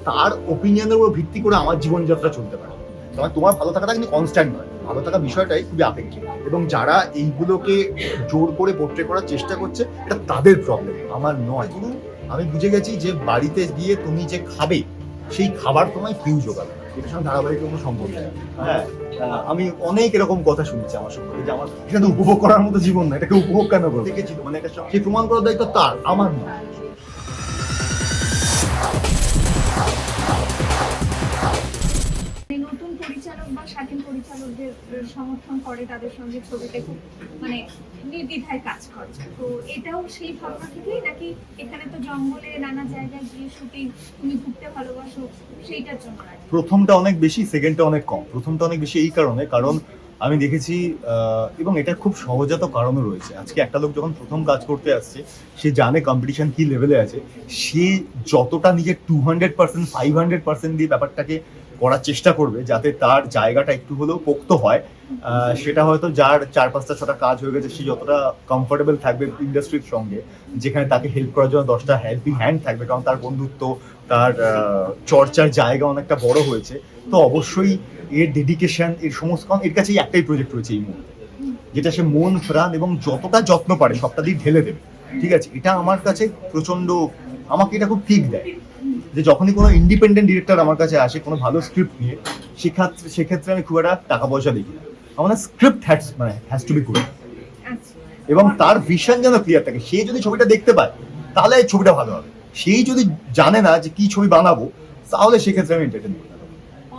তার ওপিনিয়নের উপর ভিত্তি করে আমার জীবনযাত্রা চলতে পারে। তোমার ভালো থাকাটা কিন্তু কনস্ট্যান্ট নয়, ভালো থাকা বিষয়টাই খুবই আপেক্ষিক, এবং যারা এইগুলোকে জোর করে পোট্রে করার চেষ্টা করছে এটা তাদের প্রবলেম, আমার নয়। আমি বুঝে গেছি যে বাড়িতে গিয়ে তুমি যে খাবে সেই খাবার তোমায় কেউ জোগাবে না, এটার সঙ্গে ধারাবাহিক কোনো সম্পর্ক নেই। হ্যাঁ, আমি অনেক এরকম কথা শুনেছি আমার সম্পর্কে যে আমার এটা তো উপভোগ করার মতো জীবন না, এটাকে উপভোগ কেন করবো, দেখেছি মানে এটা সেই প্রমাণ করার দায়িত্ব তার, আমার নয়। নতুন পরিচালক বা স্বাধীন পরিচালকদের সমর্থন করে, তাদের সঙ্গে ছবিতে খুব মানে নির্দ্বিধায় কাজ করে। তো এটাও সেই ভাবনা থেকেই নাকি এখানে তো জঙ্গলে নানা জায়গায় গিয়ে শুটিং, তুমি ঘুরতে ভালোবাসো, সেইটার জন্য? প্রথমটা অনেক বেশি, সেকেন্ডটা অনেক কম। প্রথমটা অনেক বেশি এই কারণে, কারণ আমি দেখেছি এবং এটা খুব সহজাত কারণও রয়েছে। আজকে একটা লোক যখন প্রথম কাজ করতে আসছে, সে জানে কম্পিটিশন কি লেভেলে আছে, সে যতটা নিজের 200%, 500% দিয়ে ব্যাপারটাকে করার চেষ্টা করবে যাতে তার জায়গাটা একটু হলেও পোক্ত হয়। সেটা হয়তো যার 4-5টা-6টা কাজ হয়ে গেছে, সে যতটা কমফোর্টেবল থাকবে ইন্ডাস্ট্রির সঙ্গে, যেখানে তাকে হেল্প করার জন্য 10টা হেল্পিং হ্যান্ড থাকবে, কারণ তার বন্ধুত্ব, তার চর্চার জায়গা অনেকটা বড় হয়েছে, তো অবশ্যই এর ডেডিকেশন, এর সমস্ত, কারণ এর কাছে একটাই প্রজেক্ট রয়েছে এই মুহূর্তে, যেটা সে মন প্রাণ এবং যতটা যত্ন পারে সবটা দিয়ে ঢেলে দেবে। ঠিক আছে, এটা আমার কাছে প্রচন্ড, আমাকে এটা খুব ঠিক দেয় যে যখনই কোনো ইন্ডিপেন্ডেন্ট ডিরেক্টর আমার কাছে আসে কোনো ভালো স্ক্রিপ্ট নিয়ে, সেক্ষেত্রে আমি খুব একটা টাকা পয়সা দেখি না, আমাদের script has to be good, এবং তার ভিশন যেন ক্লিয়ার থাকে। সে যদি ছবিটা দেখতে পায় তাহলে ছবিটা ভালো হবে, সেই যদি জানে না যে কি ছবি বানাবো তাহলে সেক্ষেত্রে আমি এন্টারটেইন করি।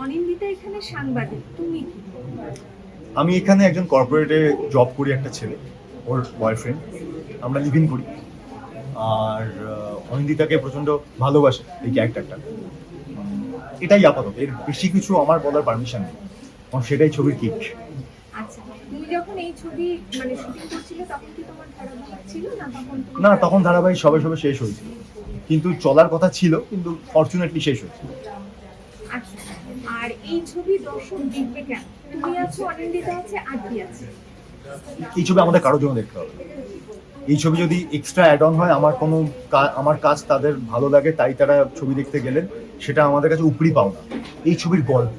অনিন্দিতা এখানে সাংবাদিক, তুমি কি? আমি এখানে একজন কর্পোরেটে জব করি, একটা ছেলে, ওর বয়ফ্রেন্ড, আমরা লিভ ইন করি। আর অনিন্দিতাকে প্রচন্ড ভালোবাসে এই ক্যারেক্টারটা, এটাই আপাতত, এর বেশি কিছু আমার বলার পারমিশন নেই, কারণ সেটাই ছবির কিক। আচ্ছা, তুমি যখন এই ছবি মানে শুটিং করছিলে তখন কি তোমার ধারাবাহিক ছিল না? না, তখন ধারাবাহিক সবে সবে শেষ হয়েছিল, কিন্তু চলার কথা ছিল, কিন্তু ফরচুনেটলি শেষ হয়েছিল। আচ্ছা, আর এই ছবি দর্শক দেখবে কেন? তুমি আছো, অনিন্দিতা আছে, আদি আছে। এই ছবি আমাদের কারোর জন্য দেখতে হবে। এই ছবি যদি এক্সট্রা অ্যাড অন হয়, আমার কাজ তাদের ভালো লাগে তাই তারা ছবি দেখতে গেলেন, সেটা আমাদের কাছে উপরি পাওনা। এই ছবির গল্প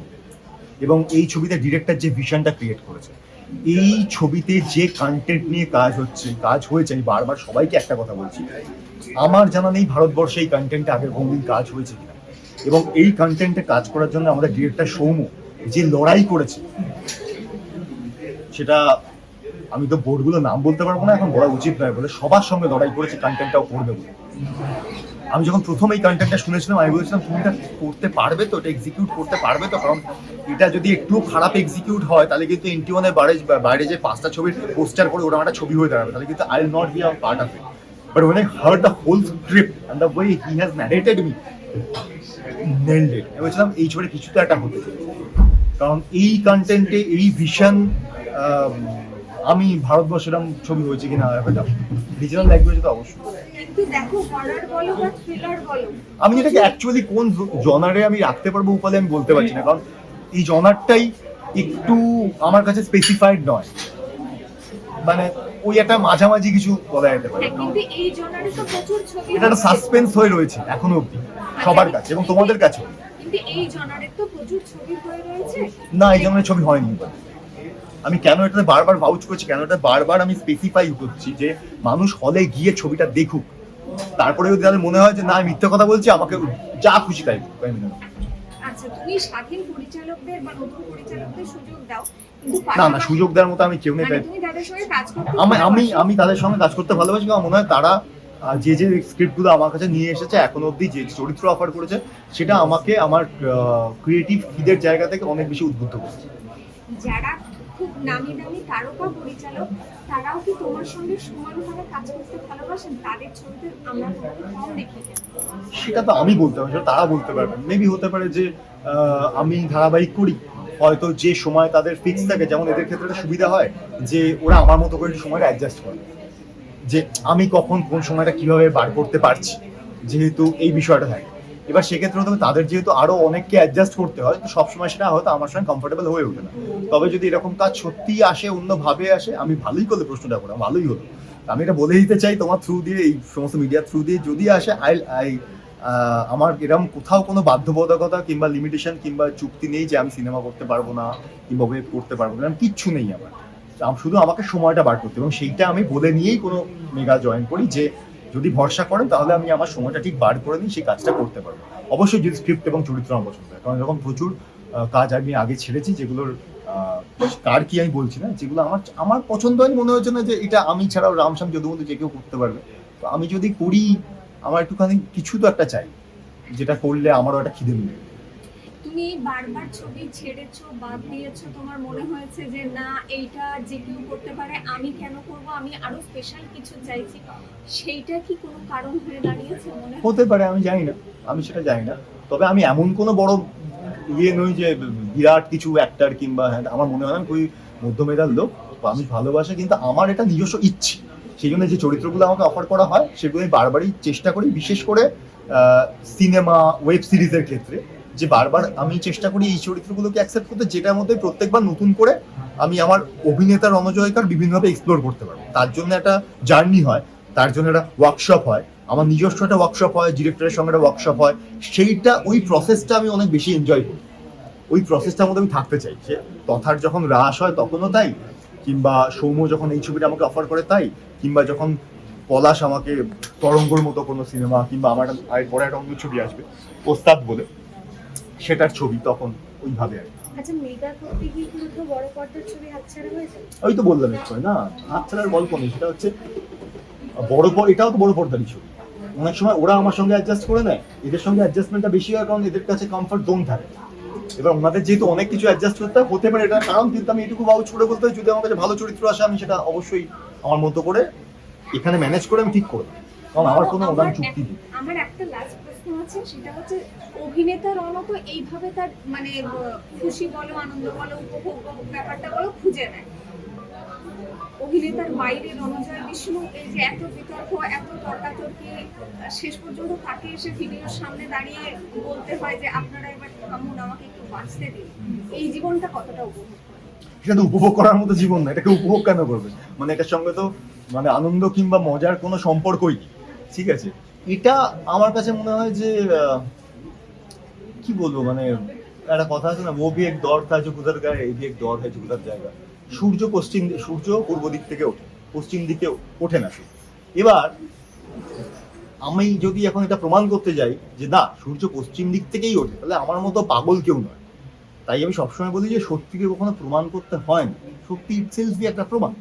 এবং এই ছবিতে ডিরেক্টর যে ভিশনটা ক্রিয়েট করেছে, এই ছবিতে যে কন্টেন্ট নিয়ে কাজ হয়েছে, আমি বারবার সবাইকে একটা কথা বলছি, আমার জানা নেই ভারতবর্ষে এই কন্টেন্টে আগের কোনদিন কাজ হয়েছে কিনা, এবং এই কন্টেন্টে কাজ করার জন্য আমাদের ডিরেক্টর সৌম্য যে লড়াই করেছে, সেটা আমি তো বোর্ডগুলো নাম বলতে পারবো না, এখন বলা উচিত নয় বলে, সবার সঙ্গে লড়াই করেছে কন্টেন্টটাও করবে বলে। আমি যখন প্রথম এই কন্টেন্টটা শুনেছিলাম, আমি বলেছিলাম তুমি এটা করতে পারবে তো, এটা এক্সিকিউট করতে পারবে তো, কারণ এটা যদি একটু খারাপ এক্সিকিউট হয় তাহলে কিন্তু এনটিওয়ানের বাইরে যে 5টা ছবির পোস্টার করে ওরা একটা ছবি হয়ে দাঁড়াবে, তাহলে কিন্তু I will not be a part of it. But when I heard the whole script and the way he has narrated me, nailed it. আমি বলছিলাম এই ছবিটা কিছু তো একটা হতে চাই, কারণ এই কন্টেন্টে এই ভিশন, আমি ভারতবর্ষের ছবি হয়েছে কিনা একটা রিজনাল ল্যাঙ্গুয়েজে তো অবশ্যই। কিন্তু দেখো, হরর বলো বা থ্রিলার বলো, আমি এটাকে অ্যাকচুয়ালি কোন জনারে আমি রাখতে পারবো উপালে আমি বলতে পারছি না, কারণ এই জনারটাই একটু আমার কাছে স্পেসিফাইড নয়, মানে ওই একটা মাঝামাঝি কিছু বলা যেতে পারে। কিন্তু এই জনারে তো প্রচুর ছবি, এটা একটা সাসপেন্স হয়ে রয়েছে এখনো অবধি সবার কাছে এবং তোমাদের কাছে। কিন্তু এই জনারে তো প্রচুর ছবি হয়ে রয়েছে। না, এই জনের ছবি হয়নি। আমি কেন এটাতে বারবার ভাউচ করছি, কেন এটা বারবার আমি স্পেসিফাই করছি যে মানুষ হলে গিয়ে ছবিটা দেখুক, তারপরে যদি তাদের মনে হয় যে না আমি মিথ্যা কথা বলছি, আমাকে যা খুশি তাই। আচ্ছা, তুমি স্বাধীন পরিচালকদের বা নতুন পরিচালকদের সুযোগ দাও, না না, সুযোগ দেওয়ার মতো আমি কেউ নেই। তুমি তাদের সঙ্গে কাজ করতে, আমি তাদের সঙ্গে কাজ করতে ভালোবাসি, কারণ মনে হয় তারা যে স্ক্রিপ্টগুলো আমার কাছে নিয়ে এসেছে, এখনো অবধি যে চরিত্র অফার করেছে, সেটা আমাকে আমার ক্রিয়েটিভ খিদের জায়গা থেকে অনেক বেশি উদ্বুদ্ধ করেছে। যারা খুব নামি দামি তারকা পরিচালক, তারাও কি তোমার সঙ্গে সমানভাবে কাজ করতে ভালোবাসেন? তাদের ছবিতে আমরা কম দেখি, সেটা তো আমি বলতে পারবো, তারা বলতে পারবেন। মেবি হতে পারে যে আমি ধারাবাহিক করি, হয়তো যে সময় তাদের ফিক্স থাকে, যেমন এদের ক্ষেত্রে সুবিধা হয় যে ওরা আমার মতো করে সময়টা অ্যাডজাস্ট করে, যে আমি কখন কোন সময়টা কিভাবে বার করতে পারছি, যেহেতু এই বিষয়টা থাকে। এবার সেক্ষেত্রে তবে তাদের যেহেতু আরো অনেককে অ্যাডজাস্ট করতে হয়, তো সবসময় সেটা হয়তো আমার সঙ্গে কমফোর্টেবল হয়ে ওঠে না। তবে যদি এরকম কাজ সত্যিই আসে, অন্যভাবে আসে, আমি ভালোই করলে প্রশ্নটা করে ভালোই হলো। আমি এটা বলে দিতে চাই তোমার থ্রু দিয়ে, এই সমস্ত মিডিয়ার থ্রু দিয়ে, যদি আসে আই আমার এরকম কোথাও কোনো বাধ্যবাধকতা কিংবা লিমিটেশন কিংবা চুক্তি নেই যে আমি সিনেমা করতে পারবো না কিংবা ওয়েব করতে পারবো না, এরকম কিচ্ছু নেই আমার। শুধু আমাকে সময়টা বার করতে, এবং সেইটা আমি বলে নিয়েই কোনো মেগা জয়েন করি যে যদি ভরসা করেন তাহলে আমি আমার সময়টা ঠিক বার করে নিই, সেই কাজটা করতে পারবো। অবশ্যই যদি স্ক্রিপ্ট এবং চরিত্র আমার পছন্দ হয়, কারণ এরকম প্রচুর কাজ আমি আগে ছেড়েছি যেগুলোর কার কি আমি বলছি না, যেগুলো আমার আমার পছন্দ হয়, মনে হয়েছে না যে এটা আমি ছাড়াও রামশ্যাম যদুমধু যে কেউ করতে পারবে। তো আমি যদি করি আমার একটুখানি কিছু তো একটা চাই, যেটা করলে আমারও একটা খিদে মিলবে। তুমি বারবার ছবি ছেড়েছো, বাদ দিয়েছো, তোমার মনে হয়েছে যে না এইটা যে কেউ করতে পারে, আমি কেন করব, আমি আরো স্পেশাল কিছু চাইছি, সেইটা কি কোনো কারণ হয়ে দাঁড়িয়েছে মনে হয়? হতে পারে, আমি জানি না, আমি সেটা জানি না। তবে আমি এমন কোনো বড় নই যে বিরাট কিছু অ্যাক্টার কিংবা হ্যাঁ, আমার মনে হয় না খুবই মধ্যমেধার লোক। আমি ভালোবাসি, কিন্তু আমার এটা নিজস্ব ইচ্ছে, সেই জন্য যে চরিত্রগুলো আমাকে অফার করা হয় সেগুলো আমি বারবারই চেষ্টা করি, বিশেষ করে সিনেমা ওয়েব সিরিজের ক্ষেত্রে, যে বারবার আমি চেষ্টা করি এই চরিত্রগুলোকে অ্যাকসেপ্ট করতে, যেটার মধ্যে প্রত্যেকবার নতুন করে আমি আমার অভিনেতার রণজয়কার বিভিন্নভাবে এক্সপ্লোর করতে পারবো। তার জন্য একটা জার্নি হয়, তার জন্য একটা ওয়ার্কশপ হয়, আমার নিজস্ব একটা ওয়ার্কশপ হয়, ডিরেক্টরের সঙ্গে একটা ওয়ার্কশপ হয়। সেইটা ওই প্রসেসটা আমি অনেক বেশি এনজয় করি, ওই প্রসেসটার মধ্যে আমি থাকতে চাই। সে তথার যখন রাস হয় তখনও তাই, কিংবা সৌম্য যখন এই ছবিটা আমাকে অফার করে তাই, কিংবা যখন পলাশ আমাকে তরঙ্গর মতো কোনো সিনেমা, কিংবা আমার পরে একটা অন্য ছবি আসবে ওস্তাদ বলে, সেটার ছবি, তখন ওইভাবে আর কি। আচ্ছা, মেগা করতে গিয়ে কিন্তু বড় পর্দার ছবি হাতছাড়া হয়েছে। ওই তো বললাম একটু না, হাত ছাড়ার গল্প নেই, সেটা হচ্ছে এটাও তো বড় পর্দারই ছবি। অনেক সময় ওরা আমার সঙ্গে অ্যাডজাস্ট করে নেয়, এদের সঙ্গে অ্যাডজাস্টমেন্টটা বেশি হয় কারণ এদের কাছে কমফর্ট জোন থাকে। এবার ওনাদের যেহেতু অনেক কিছু অ্যাডজাস্ট করতে হতে পারে এটা কারণ, কিন্তু আমি এটুকু ভাউচ করে বলতে হয় যদি আমার কাছে ভালো চরিত্র আসে আমি সেটা অবশ্যই আমার মতো করে এখানে ম্যানেজ করে আমি ঠিক করব, কারণ আমার কোনো ওনার চুক্তি নেই। আমার একটা লাস্ট প্রশ্ন আছে, সেটা হচ্ছে অভিনেতার রণও তো এইভাবে তার মানে খুশি বলো, আনন্দ বলো, উপভোগ ব্যাপারটা বলো খুঁজে নেয়। অভিনেতার বাইরে রণজয় বিষ্ণু এই যে এত বিতর্ক, এত তর্কাতর্কি, শেষ পর্যন্ত তাকে এসে ভিডিওর সামনে দাঁড়িয়ে বলতে হয় যে আপনারা এবার থামুন, আমাকে একটু বাঁচতে দিন। এই জীবনটা কতটা উপভোগ করেন? সেটা তো উপভোগ করার মতো জীবন না, এটাকে উপভোগ কেন করবে? মানে এটার সঙ্গে তো মানে আনন্দ কিংবা মজার কোনো সম্পর্কই নেই, ঠিক আছে? এটা আমার কাছে মনে হয় যে কি বলবো, মানে একটা কথা আছে না, ও ভি এক দৌড় থা जो गुजर गया ये भी एक दौर है जो गुजर जाएगा। সূর্য পূর্ব দিক থেকে ওঠে, পশ্চিম দিকে ওঠে না সে। এবার আমি যদি এখন এটা প্রমাণ করতে যাই যে না সূর্য পশ্চিম দিক থেকেই ওঠে, তাহলে আমার মতো পাগল কেউ নয়। তাই আমি সবসময় বলি যে সত্যিকে কখনো প্রমাণ করতে হয় না, সত্যি ইটসেলফই একটা প্রমাণ।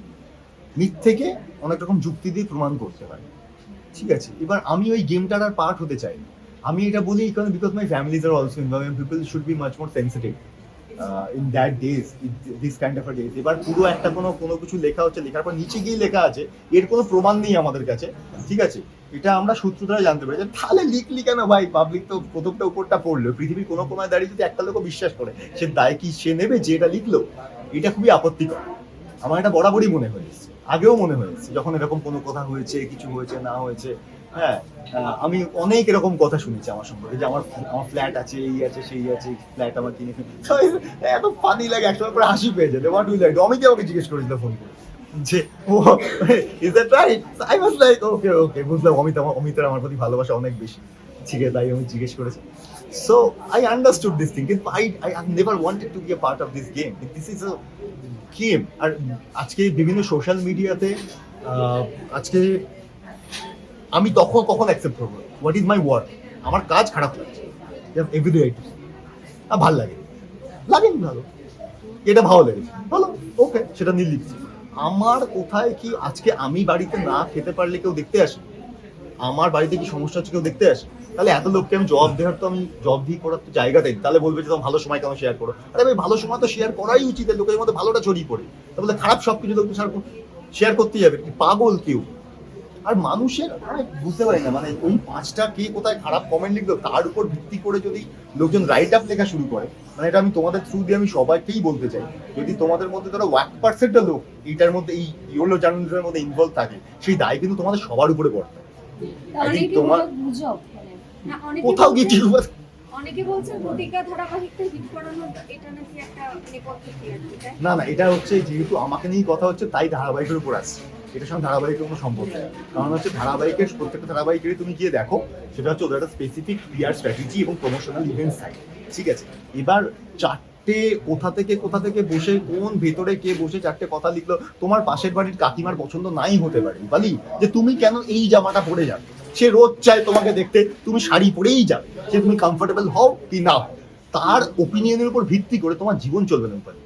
মিথ্যেকে অনেক রকম যুক্তি দিয়ে প্রমাণ করতে হয়, ঠিক আছে? এবার আমি ওই গেমটার আর পার্ট হতে চাই না। আমি এটা বলি কারণ because my family's are also involve and people should be much more sensitive in that days, this kind of a days. এবার পুরো একটা কোনো কিছু লেখা হচ্ছে, লেখার পর নিচে গিয়ে লেখা আছে, এর কোনো প্রমাণ নেই আমাদের কাছে, ঠিক আছে? এটা আমরা সূত্র দ্বারা জানতে পারি যে তাহলে লিখলি কেন ভাই? পাবলিক তো প্রথমটা উপরটা পড়লো, পৃথিবীর কোনো কোনায় দাঁড়িয়ে যদি একটা লোক বিশ্বাস করে, সে দায় কি সে নেবে যে এটা লিখলো? এটা খুবই আপত্তিকর। আমার এটা বরাবরই মনে হয়েছে, আগেও মনে হয়েছে যখন এরকম কোনো কথা হয়েছে, কিছু হয়েছে না হয়েছে। হ্যাঁ, আমি অনেক এরকম কথা শুনেছি আমার সম্পর্কে যে আমার ফ্ল্যাট আছে, এই আছে সেই আছে, ফ্ল্যাট আমার কিনে এত ফানি লাগে, একসময় পরে হাসি পেয়ে যেত। What will I do? অমিতে আমাকে জিজ্ঞেস করেছিল ফোন করে যে oh is that right? I was like okay okay, বুঝলাম অমিতের আমার প্রতি ভালোবাসা অনেক বেশি, ঠিক আছে? তাই আমি জিজ্ঞেস করেছি। So I understood this thing, কিন্তু I never wanted to be a part of this game. This is a game. আর আজকে বিভিন্ন সোশ্যাল মিডিয়াতে আজকে আমি কখন অ্যাকসেপ্ট করবো হোয়াট ইজ মাই ওয়ার্ক? আমার কাজ খারাপ লাগছে এভরিডে আইটি, ভাল লাগেনি ভালো, এটা ভালো লেগেছে ভালো, ওকে, সেটা নিয়ে লিখছি। আমার কোথায় কি আজকে আমি বাড়িতে না খেতে পারলে কেউ দেখতে আসে? আমার বাড়িতে কি সমস্যা হচ্ছে কেউ দেখতে আসে? তাহলে এত লোককে আমি জবাব দেওয়ার তো আমি জবাব দিয়ে করার তো জায়গাটাই, তাহলে বলবে যে তোমার ভালো সময় কেন শেয়ার করো? আরে ভাই ভালো সময় তো শেয়ার করাই উচিত, লোকের মধ্যে ভালোটা ছড়িয়ে পড়ে, তাহলে খারাপ সবকিছু লোক শেয়ার করতেই যাবে, পাগল কেউ। আর মানুষের আমি বুঝতে পারি না, মানে ওই 5টা কে কোথায় খারাপ কমেন্ট লিখলো তার উপর ভিত্তি করে যদি লোকজন রাইট আপ লেখা শুরু করে, মানে এটা আমি তোমাদের থ্রু দিয়ে আমি সবাইকেই বলতে চাই, যদি তোমাদের মধ্যে ধরো 1% লোক এইটার মধ্যে এই ইয়েলো জার্নালিজমের মধ্যে ইনভলভ থাকে, সেই দায় কিন্তু তোমাদের সবার উপরে পড়তে। অনেকে তোমার গুজব, না, অনেকে কোথাও গিয়ে কি অনেকে বলছেন প্রতিজ্ঞা ধারাবাহিকটা হিট করানো এটা নাকি একটা নেপথ্য কি আর কি, তাই? না না, এটা হচ্ছে যেহেতু আমাকে নিয়েই কথা হচ্ছে তাই ধারাবাহিকের উপর আসছে। এটার সঙ্গে ধারাবাহিকের কোনো সম্পর্ক নেই। কারণ হচ্ছে ধারাবাহিকের প্রত্যেকটা ধারাবাহিকেরই তুমি গিয়ে দেখো, সেটা হচ্ছে ওদের একটা স্পেসিফিক পিআর স্ট্র্যাটেজি এবং প্রমোশনাল ইভেন্টস থাকে, ঠিক আছে? এবার চারটে কোথা থেকে বসে কোন ভেতরে কে বসে চারটে কথা লিখলো, তোমার পাশের বাড়ির কাকিমার পছন্দ নাই হতে পারে বলি যে তুমি কেন এই জামাটা পরে যাবে, সে রোজ চায় তোমাকে দেখতে তুমি শাড়ি পরেই যাবে, সে তুমি কমফোর্টেবল হও কি না হও, তার ওপিনিয়নের উপর ভিত্তি করে তোমার জীবন চলবে না। উপায়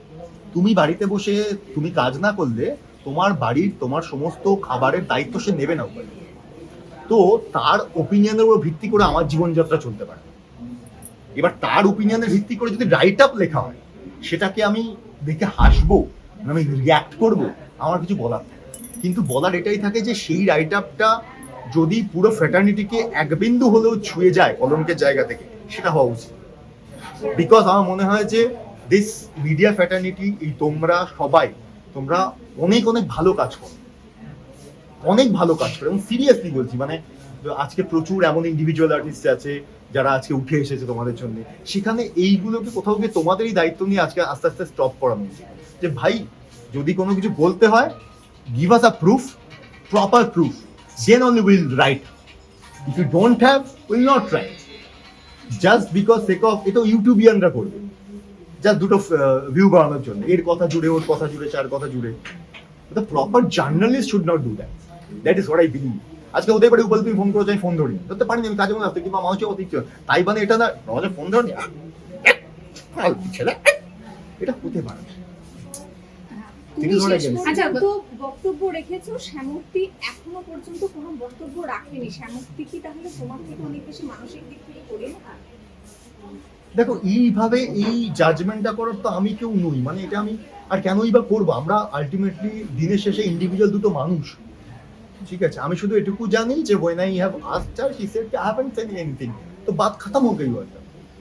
তুমি বাড়িতে বসে তুমি কাজ না করলে তোমার বাড়ির তোমার সমস্ত খাবারের দায়িত্ব সে নেবে না। উপায় তো তার ওপিনিয়নের উপর ভিত্তি করে আমার জীবনযাত্রা চলতে পারে। এবার তার ওপিনিয়নের ভিত্তি করে যদি রাইট আপ লেখা হয়, সেটাকে আমি দেখে হাসবো, আমি রিয়াক্ট করব, আমার কিছু বলার থাকে। কিন্তু বলার এটাই থাকে যে সেই রাইট আপটা যদি পুরো ফ্র্যাটার্নিটিকে এক বিন্দু হলেও ছুঁয়ে যায় কলঙ্কের জায়গা থেকে, সেটা হওয়া উচিত। বিকজ আমার মনে হয় যে দিস মিডিয়া ফ্র্যাটার্নিটি, এই তোমরা সবাই তোমরা অনেক অনেক ভালো কাজ করো, অনেক ভালো কাজ করে, এবং সিরিয়াসলি বলছি। মানে আজকে প্রচুর এমন ইন্ডিভিজুয়াল আর্টিস্ট আছে যারা আজকে উঠে এসেছে তোমাদের জন্য, সেখানে এইগুলোকে কোথাও গিয়ে তোমাদেরই দায়িত্ব নিয়ে আজকে আস্তে আস্তে স্টপ করানো উচিত। যে ভাই যদি কোনো কিছু বলতে হয়, give us a proof, proper proof, then only will write. If you don't have, will not write. Just because sake of, এটা ইউটিউবিয়ানরা করবে জাস্ট দুটো ভিউ বাড়ানোর জন্য, এর কথা জুড়ে ওর কথা জুড়ে চার কথা জুড়ে। The proper journalist should not do that. That is what I believe. আজকে ওদের বাড়ি বলে তুমি ফোন করেছো, আমি ফোন ধরিনি, ধরতে পারিনি, আমি কাজে মনে আসতে, কিংবা মানুষের অতি তাই মানে এটা না আমাদের ফোন ধরনি ছেলে, এটা হতে পারে না। তুমি ধরে শেষ গেছে। আচ্ছা তো বক্তব্য রেখেছো, শ্যামক্তি এখনো পর্যন্ত কোনো বক্তব্য রাখেনি। শ্যামক্তি কি তাহলে তোমার থেকে অনেক বেশি মানসিক দিক থেকে করে না? দেখো এইভাবে এই জাজমেন্টটা করার তো আমি কেউ নই, মানে এটা আমি আর কেনই বা করবো। আমরা আলটিমেটলি দিনের শেষে ইন্ডিভিজুয়াল দুটো মানুষ, ঠিক আছে? আমি শুধু এটুকু জানি যে when I have asked her, she said I haven't said anything, তো বাত খতম হয়ে গেল।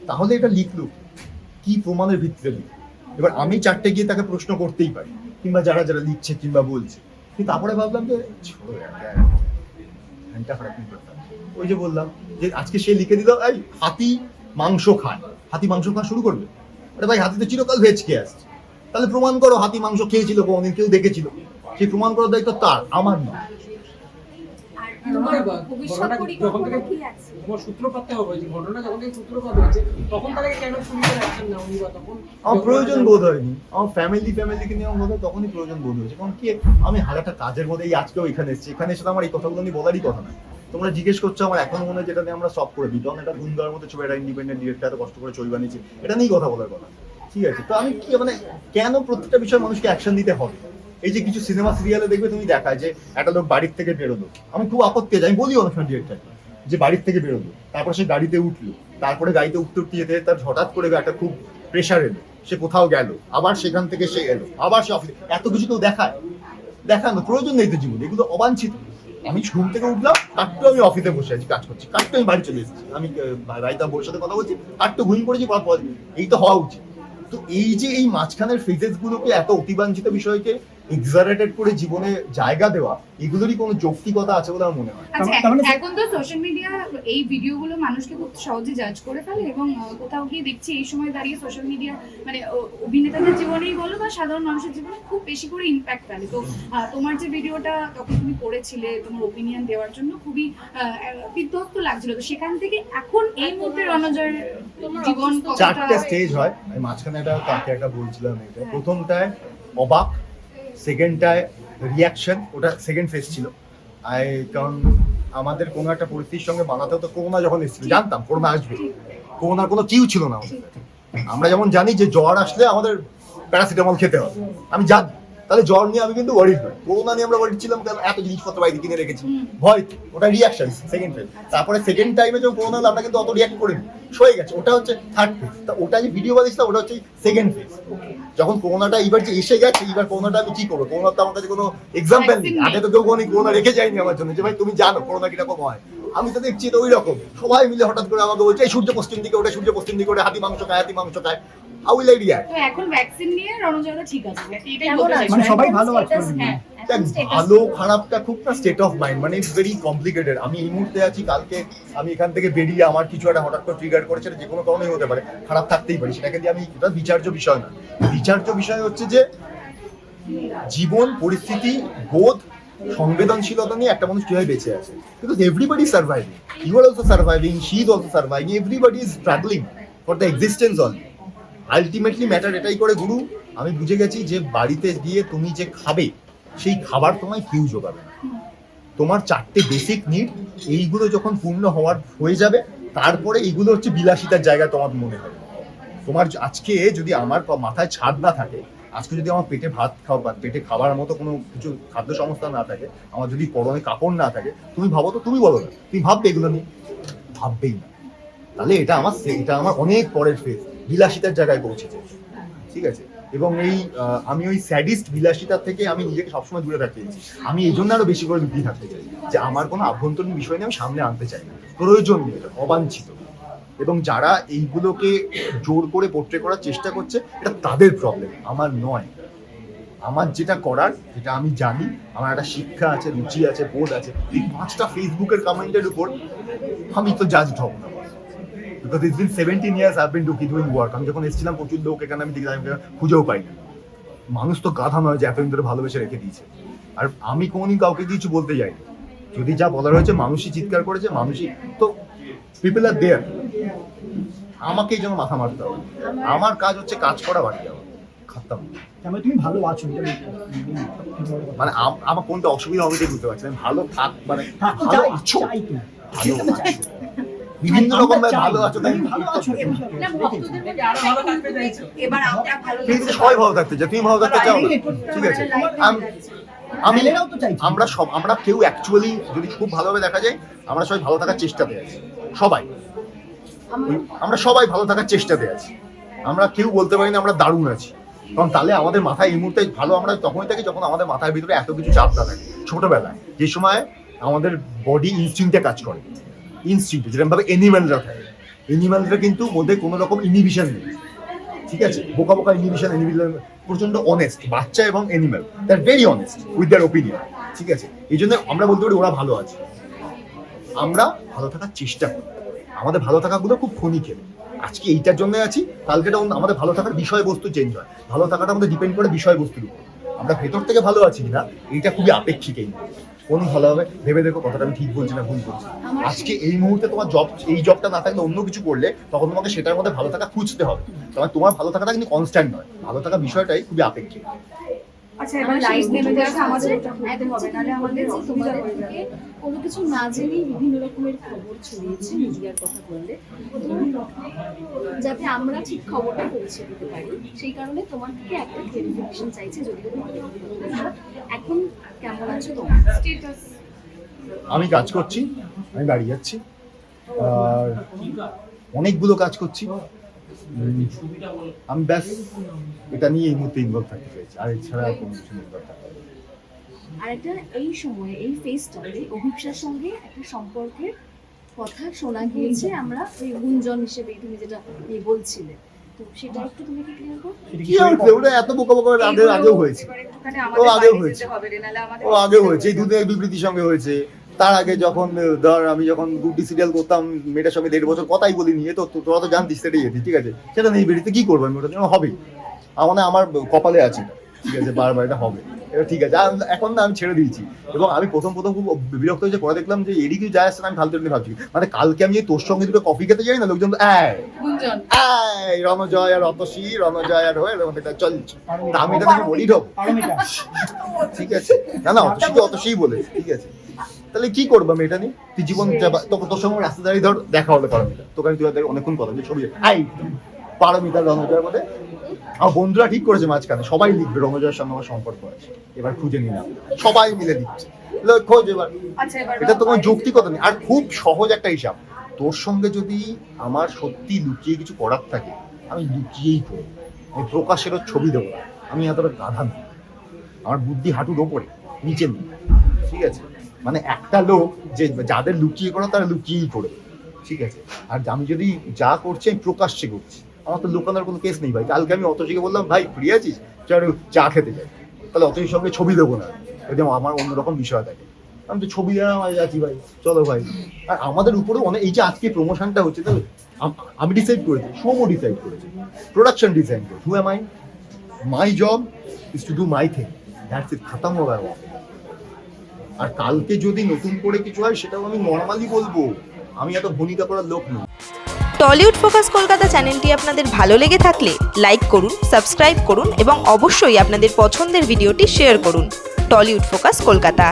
তাহলে এটা লিখলো কি প্রমাণের ভিত্তিতে লিখলো? এবার আমি চারটে গিয়ে তাকে প্রশ্ন করতেই পারি, কিংবা যারা যারা লিখছে কিংবা বলছে, কিন্তু তারপরে ভাবলাম যে ছোড়ো ঘন্টা ফারাক নেই পড়তা। ওই যে বললাম যে আজকে সে লিখে দিল এই হাতি মাংস খায়, হাতি মাংস খাওয়া শুরু করবে। আরে ভাই, হাতি তো চিরকাল ভেজ খেয়ে আসছে, তাহলে প্রমাণ করো হাতি মাংস খেয়েছিল, কোনদিন কেউ দেখেছিল, সেই প্রমাণ করার দায়িত্ব তার, আমার নয়। আর তোমার ভবিষ্যৎ পরিকল্পনা কি আছে? তোমার সূত্রপাতটা হবে যে ঘটনা যখন এই সূত্রপাত হয়েছে তখন তারা কেন পুলিশের অ্যাকশন নেওনি, বা তখন আমার প্রয়োজন বোধ হয়নি। আমার ফ্যামিলিকে নিয়ে আমার তখনই প্রয়োজন বোধ হয়েছে। কারণ কি, আমি হাজারটা কাজের মধ্যে এই আজকেও এখানে এসেছি, এখানে এসে তো আমার এই কথাগুলো নিয়ে বলারই কথা না। তোমরা জিজ্ঞেস করছো, আমার এখন মনে হয় যেটা নিয়ে আমরা সব করে দিই, কারণ এটা গুণ দেওয়ার মধ্যে ছবি, এটা ইন্ডিপেন্ডেন্ট ডিরেক্টর এত কষ্ট করে ছবি বানিয়েছি, এটা নিয়েই কথা বলার কথা, ঠিক আছে? তো আমি কি মানে কেন প্রত্যেকটা বিষয়ে মানুষকে অ্যাকশন দিতে হবে? এই যে কিছু সিনেমা সিরিয়ালে দেখবে তুমি দেখায় যে একটা লোক বাড়ির থেকে বেরোলো, আমি খুব আপত্তি আছে, আমি বলি অনেক সময় ডিরেক্টরকে যে বাড়ির থেকে বেরোলো, তারপর সে গাড়িতে উঠলো, তারপরে গাড়িতে উঠতে উঠতে যেতে তার হঠাৎ করে একটা খুব প্রেশার এলো, সে কোথাও গেল, আবার সেখান থেকে সে এলো, আবার সে অফিসে, এত কিছু কেউ দেখানো প্রয়োজন নেই তো জীবনে, এগুলো অবাঞ্ছিত। আমি ঘুম থেকে উঠলাম, কাট্টু আমি অফিসে বসে আছি, কাজ করছি, কাট্টু আমি বাড়ি চলে এসেছি, আমি বাড়িতে বউর সাথে কথা বলছি, কাট্টু ঘুমিয়ে পড়েছি, পর এই তো হওয়া উচিত। তো এই যে এই মাঝখানের ফেজেস গুলোকে এত অতিবাঞ্ছিত বিষয়কে এক্সারেটেড করে জীবনে জায়গা দেওয়া, এগুলোরই কোনো যৌক্তিকতা আছে বলে আমার মনে হয়। আচ্ছা, তার মানে- এখন তো সোশ্যাল মিডিয়া এই ভিডিওগুলো মানুষকে খুব সহজে জাজ করে ফেলে, এবং কোথাও গিয়ে দেখছি এই সময় দাঁড়িয়ে সোশ্যাল মিডিয়া মানে অভিনেতাদের জীবনেই বলো বা সাধারণ মানুষের জীবনে খুব বেশি করে ইম্প্যাক্ট ফেলে। তো তোমার যে ভিডিওটা তখন তুমি করেছিলে তোমার ওপিনিয়ন দেওয়ার জন্য খুবই বিধ্বস্ত লাগছিল, তো সেখান থেকে এখন এই মুহূর্তে রণজয়ের জীবন চারটে স্টেজ হয়, আমি মাঝখানে তাকে একটা বলছিলাম, এটা প্রথমটায় অবাক, সেকেন্ডটায় রিয়াকশন, ওটা সেকেন্ড ফেজ ছিল। কারণ আমাদের কোনো একটা পরিস্থিতির সঙ্গে বানাতেও তো, করোনা যখন এসেছিল জানতাম করোনা আসবে, করোনার কোনো কিউ ছিল না আমাদের। আমরা যেমন জানি যে জ্বর আসলে আমাদের প্যারাসিটামল খেতে হবে, আমি জানি, তাহলে জ্বর নিয়ে আমি কিন্তু ওয়ারিড নই। করোনা নিয়ে আমরা ওয়ারিড ছিলাম, কারণ এত জিনিসপত্র বাড়িতে কিনে রেখেছি, ভয়, ওটা রিয়াকশন সেকেন্ড ফেজ। তারপরে সেকেন্ড টাইমে যখন করোনা হলো, আমরা কিন্তু অত রিয়াক্ট করিনি, সয়ে গেছে, ওটা হচ্ছে থার্ড ফেজ। তা ওটা যে ভিডিও বানিয়েছিলাম ওটা হচ্ছে সেকেন্ড ফেজ। যখন করোনাটা এইবার যে এসে গেছে, এইবার করোনাটা আমি কি করবো, করোনার তো আমার কাছে কোনো এক্সাম্পল নেই, আগে তো কেউ কোনো করোনা রেখে যায়নি আমার জন্য যে ভাই তুমি জানো করোনা কিরকম হয়। আমি তো দেখছি তো ওই রকম, সবাই মিলে হঠাৎ করে আমাকে বলছে এই সূর্য পশ্চিম দিকে ওটা, সূর্য পশ্চিম দিকে ওটা, হাতি মাংস খায়। How will I react? তো এখন ভ্যাকসিন নিয়ে রণজয়দা ঠিক আছে, এটাই কেমন বলতে আছে? চাইছো? মানে সবাই ভালো আছে। Status, হ্যাঁ, দেখ, ভালো খারাপটা খুব না স্টেট অফ মাইন্ড, মানে ইটস ভেরি কমপ্লিকেটেড। আমি এই মুহূর্তে আছি, কালকে আমি এখান থেকে বেরিয়ে আমার কিছু একটা হঠাৎ করে ট্রিগার করেছে, যে কোনো কারণেই হতে পারে, খারাপ থাকতেই পারি, সেটাকে দিয়ে আমি, এটা বিচার্য বিষয় না। বিচার্য বিষয় হচ্ছে যে জীবন, পরিস্থিতি, বোধ, সংবেদনশীলতা নিয়ে একটা মানুষ কিভাবে বেঁচে আছে। Because everybody surviving, you are also surviving, she is also surviving, everybody is struggling for the existence only. Ultimately matter এটাই করে গুরু, আমি বুঝে গেছি যে বাড়িতে গিয়ে তুমি যে খাবে সেই খাবার তোমায় কেউ জোগাবে না। তোমার 4টে বেসিক নিড, এইগুলো যখন পূর্ণ হয়ে যাবে, তারপরে এইগুলো হচ্ছে বিলাসিতার জায়গায় তোমার মনে হবে। তোমার আজকে যদি আমার মাথায় ছাদ না থাকে, আজকে যদি আমার পেটে ভাত খাওয়া, পেটে খাবার মতো কোনো কিছু খাদ্য সংস্থা না থাকে, আমার যদি পরনে কাপড় না থাকে, তুমি ভাবো তো, তুমি বলো না, তুমি ভাববে এগুলো নিয়ে? ভাববেই না। তাহলে এটা আমার অনেক পরের ফেজ, বিলাসিতার জায়গায় পৌঁছেছে, ঠিক আছে। এবং আমি ওই স্যাডিস্ট বিলাসিতার থেকে আমি নিজেকে সবসময় দূরে রাখতে চাইছি। আমি এই জন্য আরো বেশি করে লুকিয়ে থাকতে চাই, যে আমার কোনো আভ্যন্তরীণ বিষয় নিয়ে আমি সামনে আনতে চাই না, প্রয়োজন নেই, অবাঞ্ছিত। এবং যারা এইগুলোকে জোর করে পোট্রে করার চেষ্টা করছে, এটা তাদের প্রবলেম, আমার নয়। আমার যেটা করার, যেটা আমি জানি, আমার একটা শিক্ষা আছে, রুচি আছে, বোধ আছে, এই 5টা ফেসবুকের কমেন্টের উপর আমি তো জাজ হব না। Because it's been 17 years I've been doing work. আমি যখন এসেছিলাম প্রচুর লোক এখানে, আমি খুঁজেও পাই না। মানুষ তো গাধা নয় যে এতদিন ধরে ভালোবেসে রেখে দিয়েছে। আর আমি কোনোদিন কাউকে কিছু বলতে যাইনি, যদি যা বলার হয়েছে মানুষই চিৎকার করেছে, মানুষই তো, পিপল আর দেয়ার। আমাকেই যেন মাথা মারতে হবে, আমার কাজ হচ্ছে কাজ করা, বাড়ি যাওয়া, খাতাম। তুমি ভালো আছো, মানে আমার কোনটা অসুবিধা হবে বুঝতে পারছি না। ভালো থাক, মানে ভালো আছো, ভালো আছো, বিভিন্ন রকম ভালো আছো, তাই ভালো আছো। না, ভক্তদের মধ্যে আরো ভালো থাকতে চাইছো। এবার আমরা ভালো পৃথিবীতে সবাই ভালো থাকতে চায়, তুমি ভালো থাকতে চাও না, ঠিক আছে। আমরা কেউ অ্যাকচুয়ালি যদি খুব ভালোভাবে দেখা যায়, আমরা সবাই ভালো থাকার চেষ্টাতে আছি, আমরা সবাই ভালো থাকার চেষ্টাতে আছি। আমরা কেউ বলতে পারি না আমরা দারুণ আছি, কারণ তাহলে আমাদের মাথায় এই মুহূর্তে ভালো আমরা তখনই থাকি যখন আমাদের মাথার ভিতরে এত কিছু চাপ না থাকে। ছোটবেলায় যে সময় আমাদের বডি ইনস্টিংক্টে কাজ করে, ইনস্টিংক্টে যেরকমভাবে এনিম্যালরা থাকে, এনিম্যালরা কিন্তু মধ্যে কোনো রকম ইনহিবিশন নেই, ঠিক আছে। বোকা বোকা ইনহিবিশন, প্রচন্ড অনেস্ট। বাচ্চা এবং animal, they are very honest with their opinion, ঠিক আছে। এই জন্য আমরা বলতে পারি ওরা ভালো আছে। আমরা ভালো থাকার চেষ্টা করি, আমাদের ভালো থাকাগুলো খুব ক্ষণিকের। আজকে এইটার জন্য আছি, কালকেটা আমাদের ভালো থাকার বিষয়বস্তু চেঞ্জ হয়। ভালো থাকাটা আমাদের ডিপেন্ড করে বিষয়বস্তুর উপর। আমরা ভেতর থেকে ভালো আছি কিনা এইটা খুবই আপেক্ষিক। কোন ভালো হবে ভেবে দেখো, কথাটা আমি ঠিক বলছি না ভুল করছি। আজকে এই মুহূর্তে তোমার জবটা না থাকলে অন্য কিছু করলে, তখন তোমাকে সেটার মধ্যে ভালো থাকা খুঁজতে হবে। তোমার ভালো থাকাটা কিন্তু কনস্ট্যান্ট নয়, ভালো থাকা বিষয়টাই খুবই আপেক্ষিক। আচ্ছা, এবার লাইভ নেমে যাচ্ছে আমাদের একদম হবে, নাহলে আমাদের তোমাদের থেকে কোনো কিছু না জেনেই বিভিন্ন রকমের খবর ছড়িয়েছে মিডিয়ার কথা বললে, যাতে আমরা ঠিক খবরটা পৌঁছে দিতে পারি, সেই কারণে তোমার থেকে একটা ক্লারিফিকেশন চাইছি। যদি এখন কেমন আছো তোমার স্ট্যাটাস? আমি কাজ করছি, আমি বাড়ি যাচ্ছি, আর অনেকগুলো কাজ করছি। আমি ব্যাস এটা নিয়ে এই মুহূর্তে ইনভলভ থাকতে চাইছি, আর এছাড়া কোনো কিছু ইনভলভ থাকতে চাই। আর একটা এই সময়ে এই ফেজটাতে অভিপ্সার সঙ্গে একটা সম্পর্কের কথা শোনা গিয়েছে, আমরা ওই গুঞ্জন হিসেবে তুমি যেটা বলছিলে, তো সেটা একটু তুমি কি ক্লিয়ার করো? কি হয়েছে ওটা এত বোকা বোকা আগেও হয়েছে, ও আগেও হয়েছে, এই দুদিনের বিবৃতির সঙ্গে হয়েছে। তার আগে যখন আমি যখন গুড্ডি সিরিয়াল করতাম, মেয়েটার সঙ্গে 1.5 বছর কথাই বলিনি, তো তোরা তো জানতিস সেটাই যেতি, ঠিক আছে। সেটা নেই বেরিতে কি করবো আমি, ওটা হবেই, আমার কপালে আছে, ঠিক আছে, বারবার এটা হবে, এটা ঠিক আছে। এখন না আমি ছেড়ে দিয়েছি। এবং আমি প্রথম খুব বিরক্ত হয়েছে, পরে দেখলাম যে এরই কিছু যায় আসছে না, আমি ফালতু ভাবছি। মানে কালকে আমি তোর সঙ্গে দুটো কফি খেতে যাই না, লোকজন রণজয় আর অতসী, রণজয় আর হয়ে এটা চলছে, আমি এটা থেকে বলি ঢোক, ঠিক আছে। না অতসীই বলে, ঠিক আছে। তাহলে কি করবো আমি এটা নিয়ে? তুই জীবন তোর সঙ্গে রাস্তা দাঁড়িয়ে ধর দেখা হলো পারমিতা, তোকে আমি তুই অনেকক্ষণ কথা ছবি পারমিতা রণজয়ের মধ্যে। আমার বন্ধুরা ঠিক করেছে মাঝখানে সবাই লিখবে রণজয়ের সঙ্গে আমার সম্পর্ক আছে, এবার খুঁজে নিলাম, সবাই মিলে দিচ্ছে খোঁজ। এবার এটা তো কোনো যৌক্তিকতা নেই। আর খুব সহজ একটা হিসাব, তোর সঙ্গে যদি আমার সত্যি লুকিয়ে কিছু করার থাকে, আমি লুকিয়েই করবো, আমি প্রকাশেরও ছবি দেবো। আমি এতটা গাধা নই, আমার বুদ্ধি হাঁটুর ওপরে, নিচে নেই, ঠিক আছে। মানে একটা লোক যে যাদের লুকিয়ে করা তারা লুকিয়েই করবে, ঠিক আছে। আর আমি যদি যা করছি আমি প্রকাশ্যে করছি, আমার তো লুকানোর কোনো কেস নেই ভাই। কালকে আমি অতসীকে বললাম, ভাই ফ্রি আছিস, চল চা খেতে যাই, তাহলে অতসীর সঙ্গে ছবি দেবো না, যদি আমার অন্যরকম বিষয় থাকে, আমি তো ছবি যাচ্ছি ভাই, চলো ভাই। আর আমাদের উপরে অনেক, এই যে আজকে প্রমোশনটা হচ্ছে, তো আমি ডিসাইড করেছি, সোমও ডিসাইড করেছি, প্রোডাকশন ডিসাইড করেছি, who am I, my job is to do my thing, that's it, খতম হবে। আর কালকে যদি নতুন করে কিছু হয় সেটাও আমি নর্মালি বলবো, আমি এত ভূমিকা করার লোক নই। টলিউড ফোকাস কলকাতা চ্যানেলটি আপনাদের ভালো লেগে থাকলে লাইক করুন, সাবস্ক্রাইব করুন এবং অবশ্যই আপনাদের পছন্দের ভিডিওটি শেয়ার করুন। Tollywood focus Kolkata.